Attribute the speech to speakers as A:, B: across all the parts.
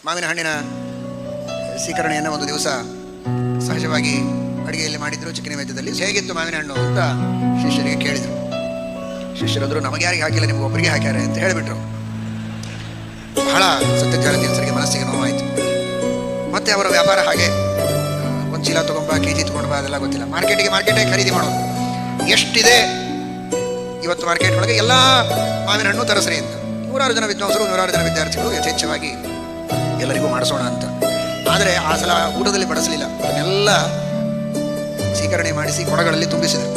A: ಮಾವಿನ ಹಣ್ಣಿನ ಸ್ವೀಕರಣೆಯನ್ನು ಒಂದು ದಿವಸ ಸಹಜವಾಗಿ ಅಡುಗೆಯಲ್ಲಿ ಮಾಡಿದ್ರು. ಚಿಕ್ಕ ನೈವೇದ್ಯದಲ್ಲಿ ಹೇಗಿತ್ತು ಮಾವಿನ ಹಣ್ಣು ಅಂತ ಶಿಷ್ಯರಿಗೆ ಕೇಳಿದರು. ಶಿಷ್ಯರಂದ್ರು, ನಮಗೆ ಯಾರಿಗೆ ಹಾಕಿಲ್ಲ, ನಿಮ್ಗೆ ಒಬ್ಬರಿಗೆ ಹಾಕ್ಯಾರೆ ಅಂತ ಹೇಳಿಬಿಟ್ರು. ಬಹಳ ಸತ್ಯಜ್ಞಾನ ತೀರ್ಥರಿಗೆ ಮನಸ್ಸಿಗೆ ನೋವಾಯಿತು. ಮತ್ತೆ ಅವರ ವ್ಯಾಪಾರ ಹಾಗೆ ಒಂದು ಚೀಲ ತೊಗೊಂಬ, ಕೆಜಿ ತೊಗೊಂಡ್ಬಾ, ಅದೆಲ್ಲ ಗೊತ್ತಿಲ್ಲ. ಮಾರ್ಕೆಟೇ ಖರೀದಿ ಮಾಡೋದು. ಎಷ್ಟಿದೆ ಇವತ್ತು ಮಾರ್ಕೆಟ್ ಒಳಗೆ ಎಲ್ಲ ಮಾವಿನ ಹಣ್ಣು ತರಸರಿ ಅಂತ. 100 ಜನ ವಿದ್ವಾಂಸರು, 100 ಜನ ವಿದ್ಯಾರ್ಥಿಗಳು ಯಥೇಚ್ಛವಾಗಿ ಎಲ್ಲರಿಗೂ ಮಾಡಿಸೋಣ ಅಂತ. ಆದರೆ ಆ ಸಲ ಊಟದಲ್ಲಿ ಬಡಿಸಲಿಲ್ಲ. ಅದನ್ನೆಲ್ಲ ಸ್ವೀಕರಣೆ ಮಾಡಿಸಿ ಕೊಡಗಳಲ್ಲಿ ತುಂಬಿಸಿದರು.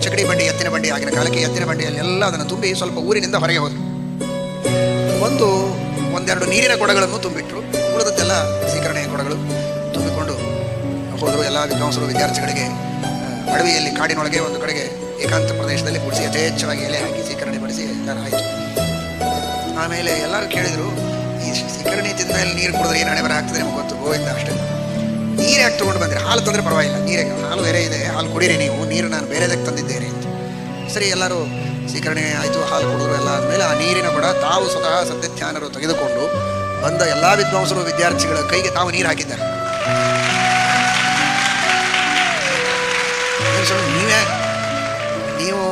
A: ಚಕಡಿ ಬಂಡಿ, ಎತ್ತಿನ ಬಂಡಿ, ಆಗಿನ ಕಾಲಕ್ಕೆ ಎತ್ತಿನ ಬಂಡಿಯಲ್ಲಿ ಎಲ್ಲ ಅದನ್ನು ತುಂಬಿ ಸ್ವಲ್ಪ ಊರಿನಿಂದ ಹೊರಗೆ ಹೋದರು. ಒಂದೆರಡು ನೀರಿನ ಕೊಡಗಳನ್ನು ತುಂಬಿಟ್ರು. ಉಳಿದದ್ದೆಲ್ಲ ಸ್ವೀಕರಣೆಯ ಕೊಡಗಳು ತುಂಬಿಕೊಂಡು ಹೋದರು. ಎಲ್ಲ ವಿದ್ವಾಂಸರು ವಿದ್ಯಾರ್ಥಿಗಳಿಗೆ ಅಡವಿಯಲ್ಲಿ ಕಾಡಿನೊಳಗೆ ಒಂದು ಕಡೆಗೆ ಏಕಾಂತ ಪ್ರದೇಶದಲ್ಲಿ ಕೂಡಿಸಿ ಯಥೇಚ್ಛವಾಗಿ ಎಲೆ ಹಾಕಿ ಸ್ವೀಕರಣೆ ಪಡಿಸಿ ಎಲ್ಲರೂ ಆಯಿತು. ಆಮೇಲೆ ಎಲ್ಲರೂ ಕೇಳಿದರು, ಈ ಸ್ವೀಕರಣೆ ತಿಂದ ಮೇಲೆ ನೀರು ಕುಡಿದ್ರೆ ಏನು ಹಣೆ ಬರ ಆಗ್ತದೆ ನಿಮಗೆ ಗೊತ್ತು, ಗೋವಿಂದ ಅಷ್ಟೇ. ನೀರು ಯಾಕೆ ತೊಗೊಂಡು ಬಂದಿರಿ? ಹಾಲು ತಂದರೆ ಪರವಾಗಿಲ್ಲ, ನೀರಿಗೆ ಹಾಲು ಬೇರೆ ಇದೆ, ಹಾಲು ಕುಡೀರಿ ನೀವು, ನೀರು ನಾನು ಬೇರೆದಕ್ಕೆ ತಂದಿದ್ದೇನೆ ಅಂತ. ಸರಿ, ಎಲ್ಲರೂ ಸ್ವೀಕರಣೆ ಆಯಿತು, ಹಾಲು ಕುಡಿದ್ರು. ಎಲ್ಲ ಆದಮೇಲೆ ಆ ನೀರಿನ ಕೂಡ ತಾವು ಸ್ವತಃ ಸತ್ಯಜ್ಞಾನರು ತೆಗೆದುಕೊಂಡು ಬಂದ ಎಲ್ಲ ವಿದ್ವಾಂಸರು ವಿದ್ಯಾರ್ಥಿಗಳ ಕೈಗೆ ತಾವು ನೀರು ಹಾಕಿದ್ದಾರೆ. ನೀವು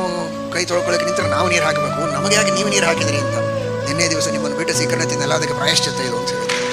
A: ಕೈ ತೊಳ್ಕೊಳ್ಳೋಕೆ ನಿಂತರೆ ನಾವು ನೀರು ಹಾಕಬೇಕು, ನಮಗೆ ಯಾಕೆ ನೀವು ನೀರು ಹಾಕಿದ್ರಿ ಅಂತ. ನಿನ್ನೆ ದಿವಸ ನಿಮ್ಮನ್ನು ಬಿಟ್ಟು ಸ್ವೀಕರಣೆ ತಿಂದೆಲ್ಲ ಅದಕ್ಕೆ ಪ್ರಾಯಶ್ಚಿತ್ತ ಇದು ಅಂತ ಹೇಳಿದ್ರು.